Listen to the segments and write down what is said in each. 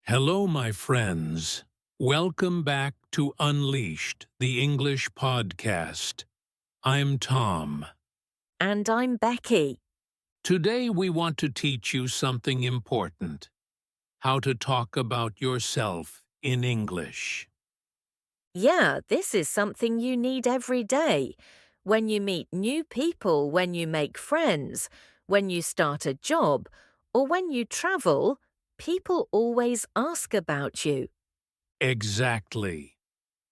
Hello, my friends. Welcome back to Unleashed, the English podcast. I'm Tom. And I'm Becky. Today we want to teach you something important: how to talk about yourself in English. Yeah, this is something you need every day. When you meet new people, when you make friends, when you start a job, or when you travel, people always ask about you. Exactly.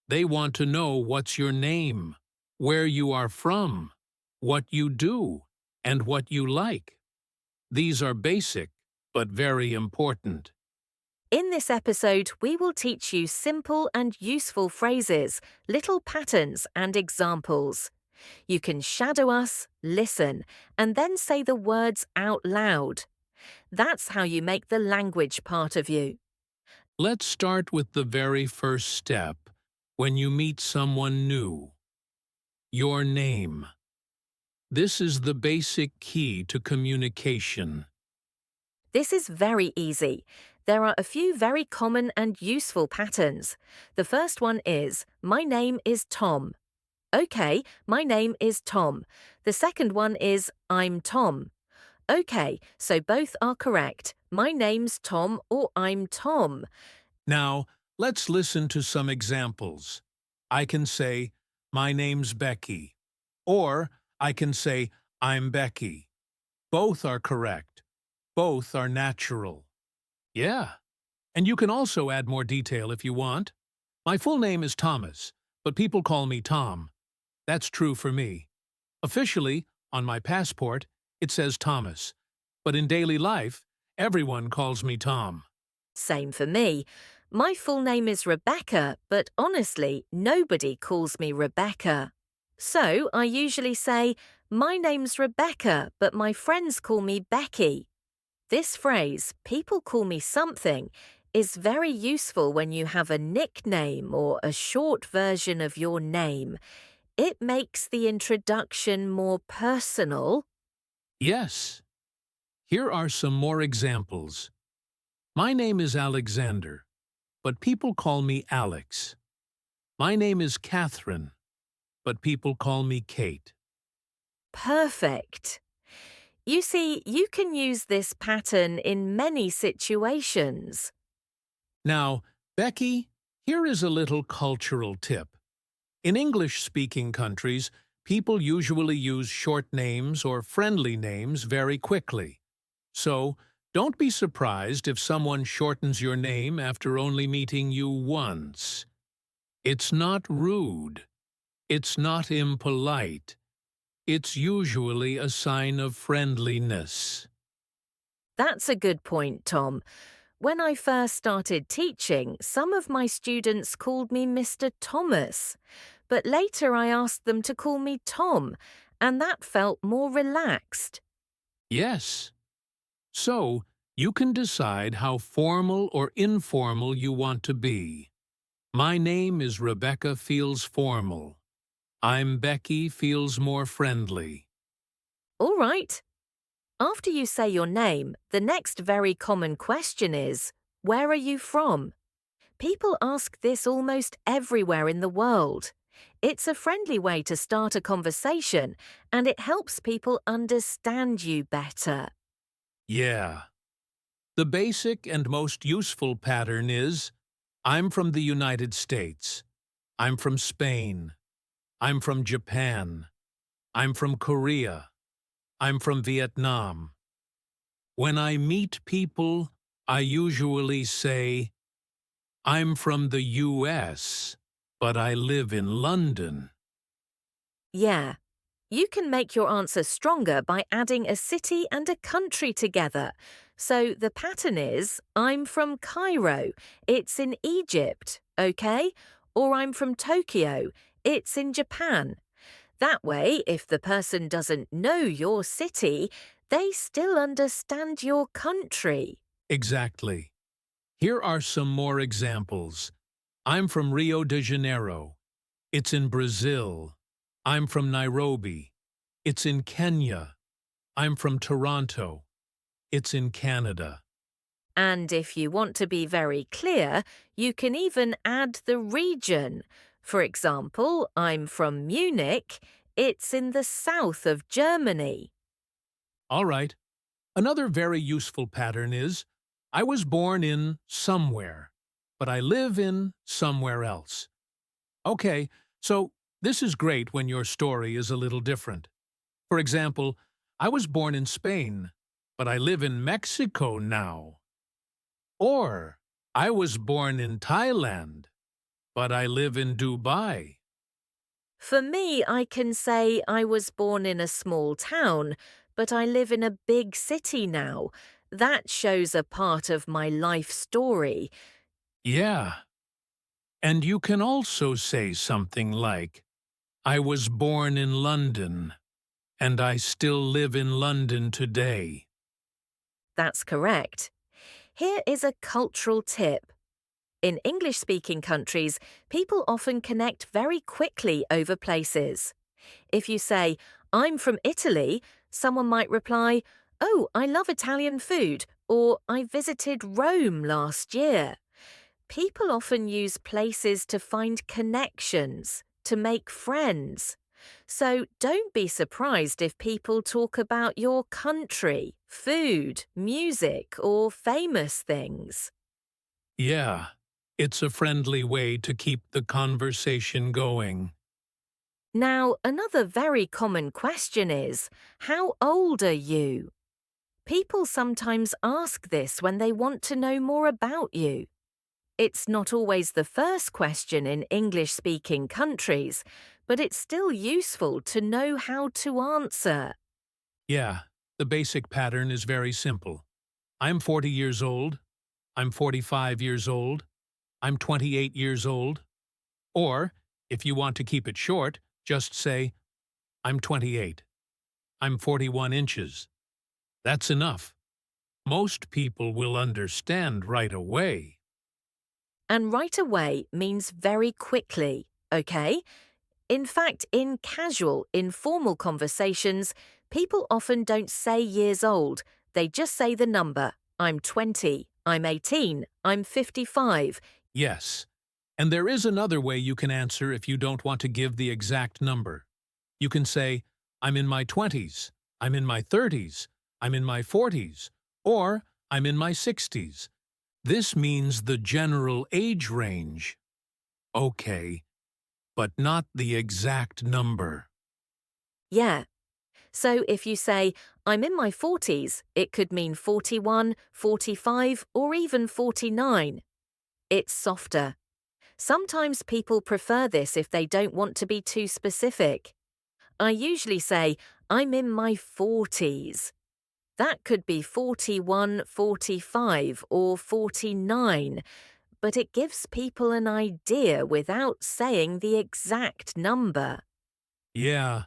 They want to know what's your name, where you are from, what you do, and what you like. These are basic, but very important. In this episode, we will teach you simple and useful phrases, little patterns, and examples. You can shadow us, listen, and then say the words out loud. That's how you make the language part of you. Let's start with the very first step, when you meet someone new. Your name. This is the basic key to communication. This is very easy. There are a few very common and useful patterns. The first one is, my name is Tom. Okay, my name is Tom. The second one is, I'm Tom. Okay, so both are correct. My name's Tom or I'm Tom. Now, let's listen to some examples. I can say, my name's Becky, or I can say, I'm Becky. Both are correct. Both are natural. Yeah, and you can also add more detail if you want. My full name is Thomas, but people call me Tom. That's true for me. Officially, on my passport, it says Thomas, but in daily life, everyone calls me Tom. Same for me. My full name is Rebecca, but honestly, nobody calls me Rebecca. So I usually say, my name's Rebecca, but my friends call me Becky. This phrase, people call me something, is very useful when you have a nickname or a short version of your name. It makes the introduction more personal. Yes. Here are some more examples. My name is Alexander, but people call me Alex. My name is Catherine, but people call me Kate. Perfect. You see, you can use this pattern in many situations. Now, Becky, here is a little cultural tip. In English-speaking countries, people usually use short names or friendly names very quickly. So, don't be surprised if someone shortens your name after only meeting you once. It's not rude. It's not impolite. It's usually a sign of friendliness. That's a good point, Tom. When I first started teaching, some of my students called me Mr. Thomas, but later I asked them to call me Tom, and that felt more relaxed. Yes. So, you can decide how formal or informal you want to be. My name is Rebecca feels formal. I'm Becky feels more friendly. All right. After you say your name, the next very common question is, where are you from? People ask this almost everywhere in the world. It's a friendly way to start a conversation, and it helps people understand you better. Yeah. The basic and most useful pattern is, I'm from the United States. I'm from Spain. I'm from Japan. I'm from Korea. I'm from Vietnam. When I meet people, I usually say, I'm from the US, but I live in London. Yeah. You can make your answer stronger by adding a city and a country together. So the pattern is, I'm from Cairo, it's in Egypt, okay? Or I'm from Tokyo, it's in Japan. That way, if the person doesn't know your city, they still understand your country. Exactly. Here are some more examples. I'm from Rio de Janeiro. It's in Brazil. I'm from Nairobi. It's in Kenya. I'm from Toronto. It's in Canada. And if you want to be very clear, you can even add the region. For example, I'm from Munich. It's in the south of Germany. All right. Another very useful pattern is, I was born in somewhere, but I live in somewhere else. Okay, so this is great when your story is a little different. For example, I was born in Spain, but I live in Mexico now. Or, I was born in Thailand, but I live in Dubai. For me, I can say I was born in a small town, but I live in a big city now. That shows a part of my life story. Yeah, and you can also say something like, I was born in London, and I still live in London today. That's correct. Here is a cultural tip. In English-speaking countries, people often connect very quickly over places. If you say, I'm from Italy, someone might reply, Oh, I love Italian food, or I visited Rome last year. People often use places to find connections, to make friends. So don't be surprised if people talk about your country, food, music, or famous things. Yeah, it's a friendly way to keep the conversation going. Now, another very common question is, how old are you? People sometimes ask this when they want to know more about you. It's not always the first question in English-speaking countries, but it's still useful to know how to answer. Yeah, the basic pattern is very simple. I'm 40 years old. I'm 45 years old. I'm 28 years old. Or, if you want to keep it short, just say, I'm 28. I'm 41 inches. That's enough. Most people will understand right away. And right away means very quickly, okay? In fact, in casual, informal conversations, people often don't say years old. They just say the number. I'm 20, I'm 18, I'm 55. Yes. And there is another way you can answer if you don't want to give the exact number. You can say, I'm in my 20s, I'm in my 30s, I'm in my 40s, or I'm in my 60s. This means the general age range. Okay, but not the exact number. Yeah. So if you say, I'm in my 40s, it could mean 41, 45, or even 49. It's softer. Sometimes people prefer this if they don't want to be too specific. I usually say, I'm in my 40s. That could be 41, 45, or 49, but it gives people an idea without saying the exact number. Yeah,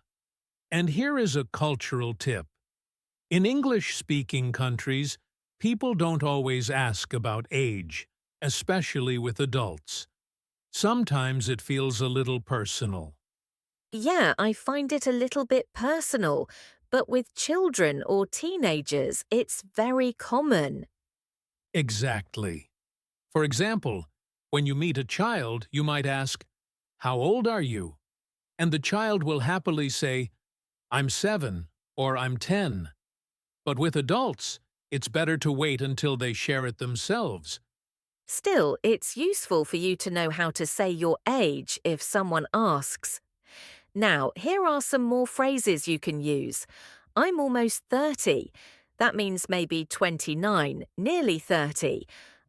and here is a cultural tip. In English-speaking countries, people don't always ask about age, especially with adults. Sometimes it feels a little personal. Yeah, I find it a little bit personal, but with children or teenagers, it's very common. Exactly. For example, when you meet a child, you might ask, How old are you? And the child will happily say, I'm 7 or I'm 10. But with adults, it's better to wait until they share it themselves. Still, it's useful for you to know how to say your age if someone asks. Now, here are some more phrases you can use. I'm almost 30. That means maybe 29, nearly 30.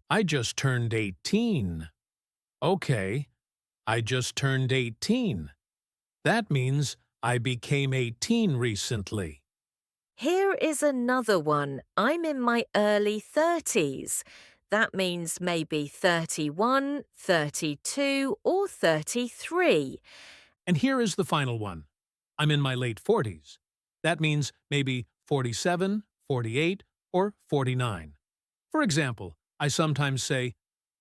I just turned 18. Okay, I just turned 18. That means I became 18 recently. Here is another one. I'm in my early 30s. That means maybe 31, 32, or 33. And here is the final one. I'm in my late 40s. That means maybe 47, 48, or 49. For example, I sometimes say,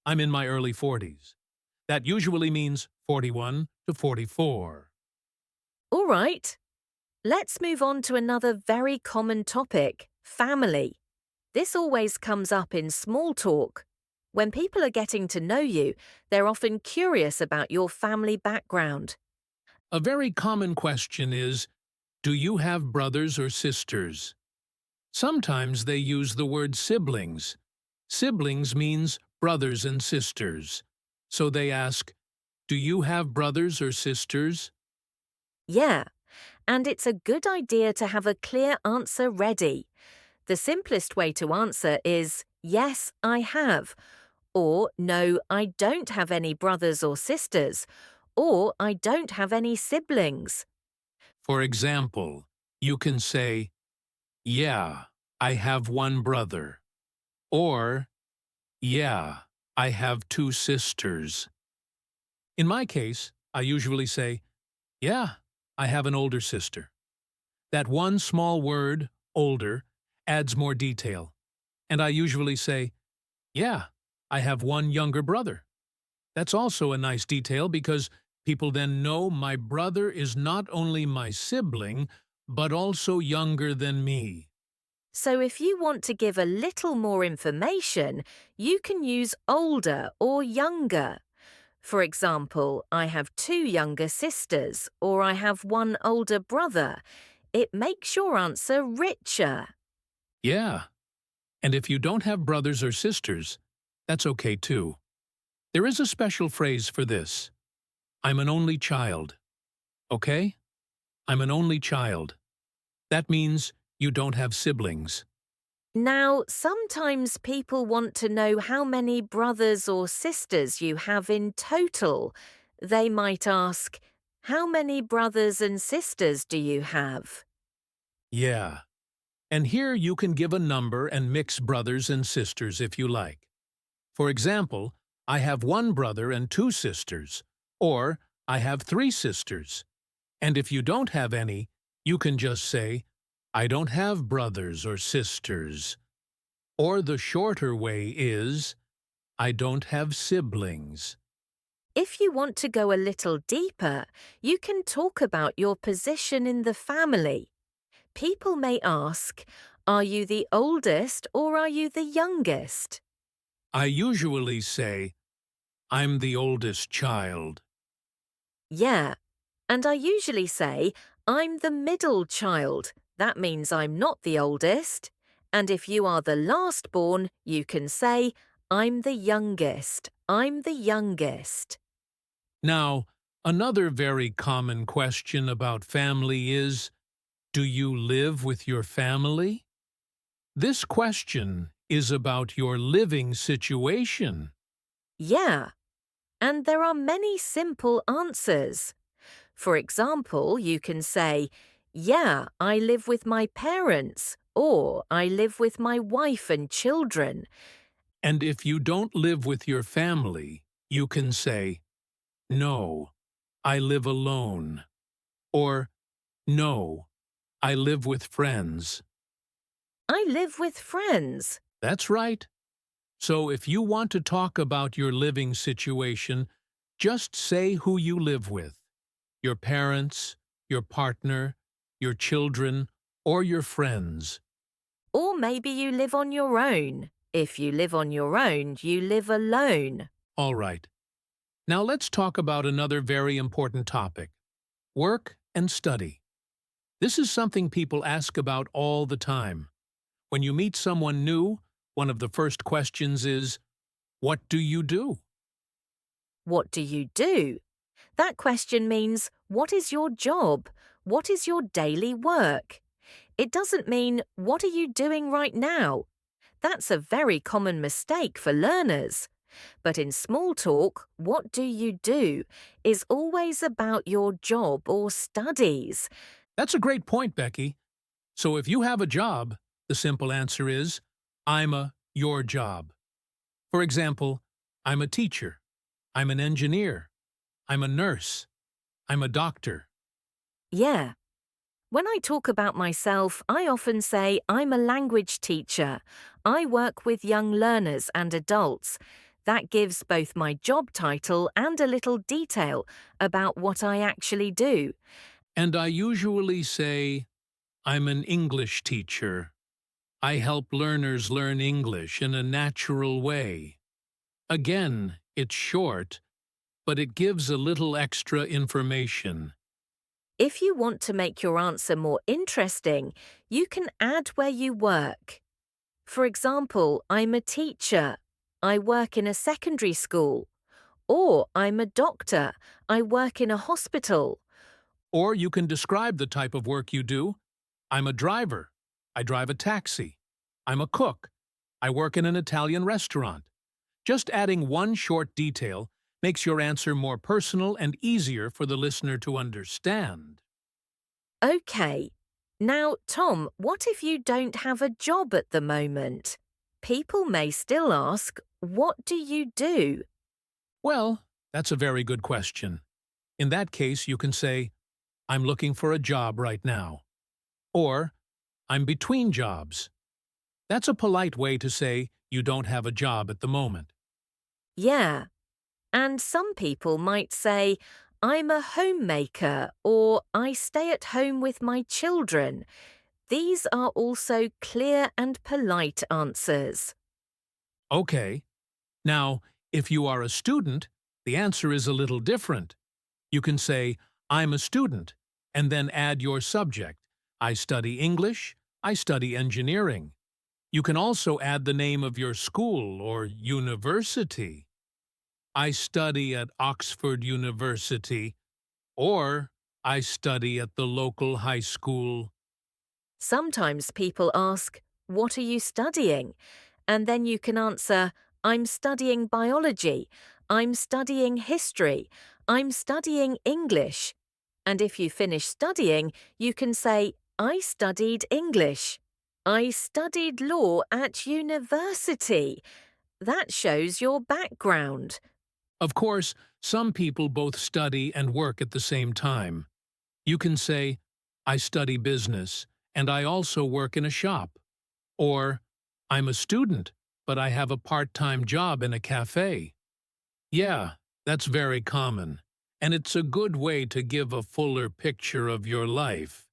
I'm in my early 40s. That usually means 41 to 44. All right. Let's move on to another very common topic, family. This always comes up in small talk. When people are getting to know you, they're often curious about your family background. A very common question is, do you have brothers or sisters? Sometimes they use the word siblings. Siblings means brothers and sisters. So they ask, do you have brothers or sisters? Yeah, and it's a good idea to have a clear answer ready. The simplest way to answer is, yes, I have, or no, I don't have any brothers or sisters, or I don't have any siblings. For example, you can say, yeah, I have one brother. Or, yeah, I have two sisters. In my case, I usually say, yeah, I have an older sister. That one small word, older, adds more detail. And I usually say, yeah, I have one younger brother. That's also a nice detail because people then know my brother is not only my sibling, but also younger than me. So if you want to give a little more information, you can use older or younger. For example, I have two younger sisters, or I have one older brother. It makes your answer richer. Yeah, and if you don't have brothers or sisters, that's okay too. There is a special phrase for this. I'm an only child. Okay? I'm an only child. That means you don't have siblings. Now, sometimes people want to know how many brothers or sisters you have in total. They might ask, how many brothers and sisters do you have? Yeah. And here you can give a number and mix brothers and sisters if you like. For example, I have one brother and two sisters, or I have three sisters. And if you don't have any, you can just say, I don't have brothers or sisters. Or the shorter way is, I don't have siblings. If you want to go a little deeper, you can talk about your position in the family. People may ask, are you the oldest or are you the youngest? I usually say, I'm the oldest child. Yeah, and I usually say, I'm the middle child. That means I'm not the oldest. And if you are the last born, you can say, I'm the youngest. I'm the youngest. Now, another very common question about family is, do you live with your family? This question is about your living situation. Yeah, and there are many simple answers. For example, you can say, yeah, I live with my parents, or I live with my wife and children. And if you don't live with your family, you can say, no, I live alone. Or, no, I live with friends. I live with friends. That's right. So if you want to talk about your living situation, just say who you live with. Your parents, your partner, your children, or your friends. Or maybe you live on your own. If you live on your own, you live alone. All right. Now let's talk about another very important topic, work and study. This is something people ask about all the time. When you meet someone new, one of the first questions is, what do you do? What do you do? That question means, what is your job? What is your daily work? It doesn't mean, what are you doing right now? That's a very common mistake for learners. But in small talk, what do you do is always about your job or studies. That's a great point, Becky. So if you have a job, the simple answer is, your job. For example, I'm a teacher. I'm an engineer. I'm a nurse. I'm a doctor. Yeah. When I talk about myself, I often say I'm a language teacher. I work with young learners and adults. That gives both my job title and a little detail about what I actually do. And I usually say, I'm an English teacher. I help learners learn English in a natural way. Again, it's short, but it gives a little extra information. If you want to make your answer more interesting, you can add where you work. For example, I'm a teacher. I work in a secondary school. Or I'm a doctor. I work in a hospital. Or you can describe the type of work you do. I'm a driver. I drive a taxi. I'm a cook. I work in an Italian restaurant. Just adding one short detail makes your answer more personal and easier for the listener to understand. Okay. Now, Tom, what if you don't have a job at the moment? People may still ask, what do you do? Well, that's a very good question. In that case, you can say, I'm looking for a job right now. Or, I'm between jobs. That's a polite way to say you don't have a job at the moment. Yeah. And some people might say, I'm a homemaker or I stay at home with my children. These are also clear and polite answers. Okay. Now, if you are a student, the answer is a little different. You can say, I'm a student, and then add your subject. I study English. I study engineering. You can also add the name of your school or university. I study at Oxford University, or I study at the local high school. Sometimes people ask, what are you studying? And then you can answer, I'm studying biology, I'm studying history, I'm studying English. And if you finish studying, you can say, I studied English. I studied law at university. That shows your background. Of course, some people both study and work at the same time. You can say, I study business, and I also work in a shop. Or, I'm a student, but I have a part-time job in a cafe. Yeah, that's very common, and it's a good way to give a fuller picture of your life.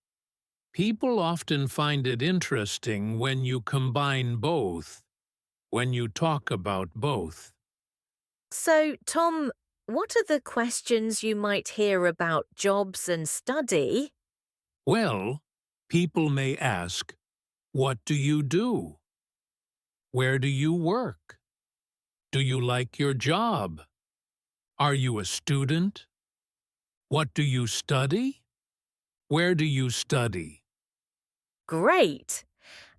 People often find it interesting when you combine both, when you talk about both. So, Tom, what are the questions you might hear about jobs and study? Well, people may ask, what do you do? Where do you work? Do you like your job? Are you a student? What do you study? Where do you study? Great!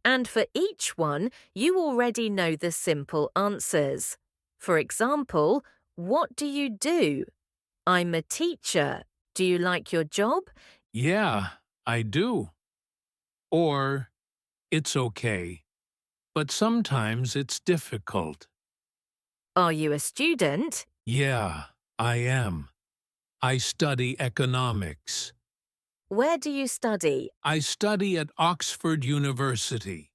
And for each one, you already know the simple answers. For example, what do you do? I'm a teacher. Do you like your job? Yeah, I do. Or, it's okay, but sometimes it's difficult. Are you a student? Yeah, I am. I study economics. Where do you study? I study at Oxford University.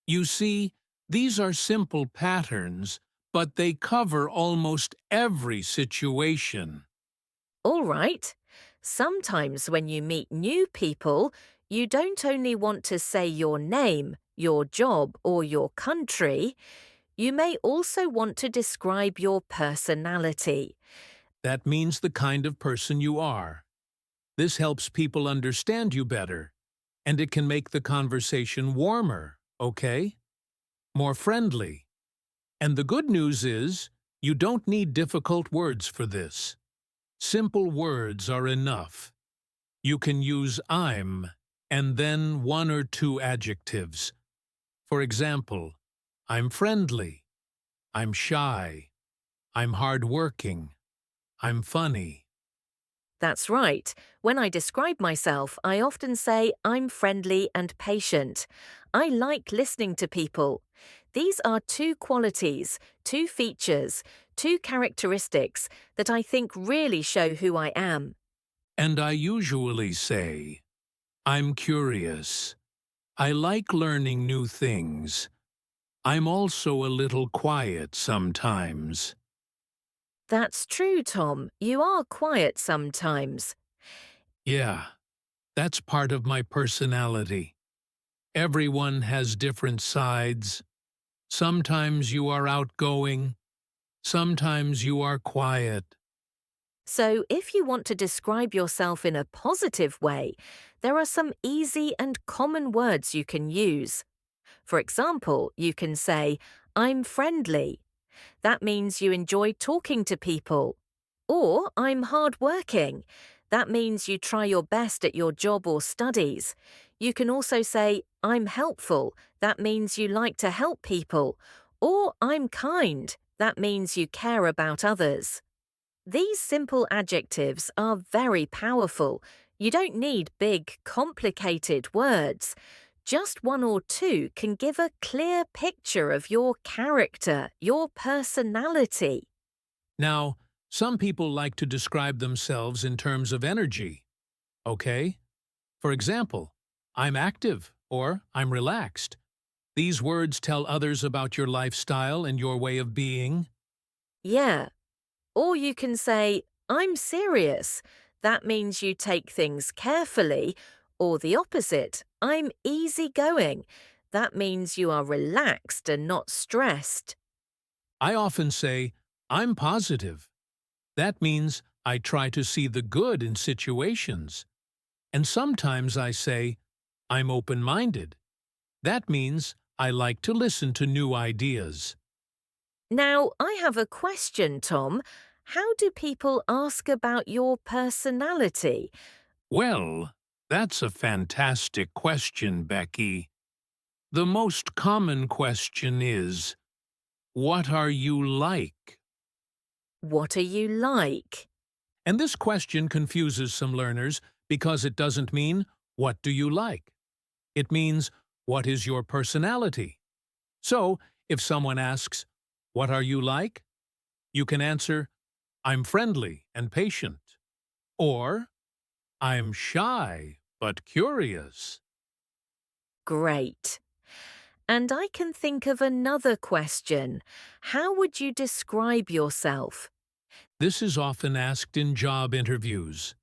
You see, these are simple patterns, but they cover almost every situation. All right. Sometimes when you meet new people, you don't only want to say your name, your job, or your country. You may also want to describe your personality. That means the kind of person you are. This helps people understand you better, and it can make the conversation warmer, okay? More friendly. And the good news is, you don't need difficult words for this. Simple words are enough. You can use I'm and then one or two adjectives. For example, I'm friendly, I'm shy, I'm hardworking, I'm funny. That's right. When I describe myself, I often say I'm friendly and patient. I like listening to people. These are two qualities, two features, two characteristics that I think really show who I am. And I usually say, I'm curious. I like learning new things. I'm also a little quiet sometimes. That's true, Tom. You are quiet sometimes. Yeah, that's part of my personality. Everyone has different sides. Sometimes you are outgoing, sometimes you are quiet. So, if you want to describe yourself in a positive way, there are some easy and common words you can use. For example, you can say, I'm friendly. That means you enjoy talking to people. Or, I'm hardworking. That means you try your best at your job or studies. You can also say, I'm helpful. That means you like to help people. Or, I'm kind. That means you care about others. These simple adjectives are very powerful. You don't need big, complicated words. Just one or two can give a clear picture of your character, your personality. Now, some people like to describe themselves in terms of energy. Okay? For example, I'm active or I'm relaxed. These words tell others about your lifestyle and your way of being. Yeah. Or you can say, I'm serious. That means you take things carefully. Or the opposite, I'm easygoing. That means you are relaxed and not stressed. I often say, I'm positive. That means I try to see the good in situations. And sometimes I say, I'm open-minded. That means I like to listen to new ideas. Now, I have a question, Tom. How do people ask about your personality? Well, that's a fantastic question, Becky. The most common question is, what are you like? What are you like? And this question confuses some learners because it doesn't mean, what do you like? It means, what is your personality? So, if someone asks, what are you like? You can answer, I'm friendly and patient. Or, I'm shy but curious. Great. And I can think of another question. How would you describe yourself? This is often asked in job interviews.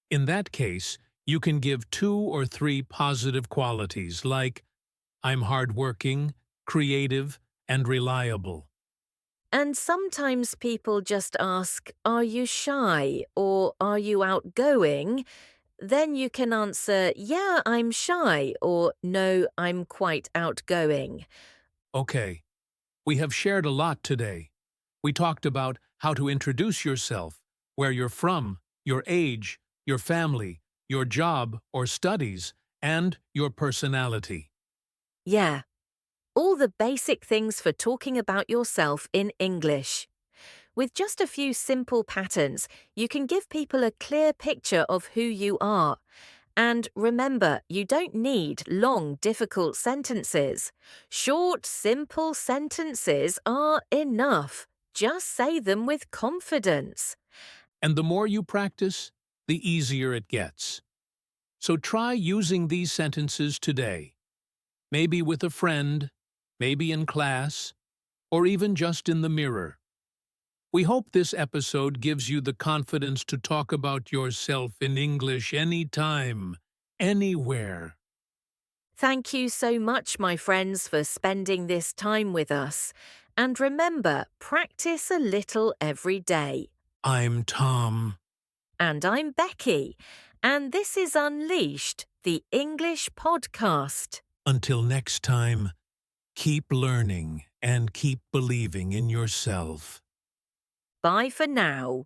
In that case, you can give 2 or 3 positive qualities like, I'm hardworking, creative, and reliable. And sometimes people just ask, are you shy or are you outgoing? Then you can answer, yeah, I'm shy, or no, I'm quite outgoing. Okay, we have shared a lot today. We talked about how to introduce yourself, where you're from, your age, your family, your job or studies, and your personality. Yeah, all the basic things for talking about yourself in English. With just a few simple patterns, you can give people a clear picture of who you are. And remember, you don't need long, difficult sentences. Short, simple sentences are enough. Just say them with confidence. And the more you practice, the easier it gets. So try using these sentences today. Maybe with a friend, maybe in class, or even just in the mirror. We hope this episode gives you the confidence to talk about yourself in English anytime, anywhere. Thank you so much, my friends, for spending this time with us. And remember, practice a little every day. I'm Tom. And I'm Becky. And this is Unleashed, the English podcast. Until next time, keep learning and keep believing in yourself. Bye for now.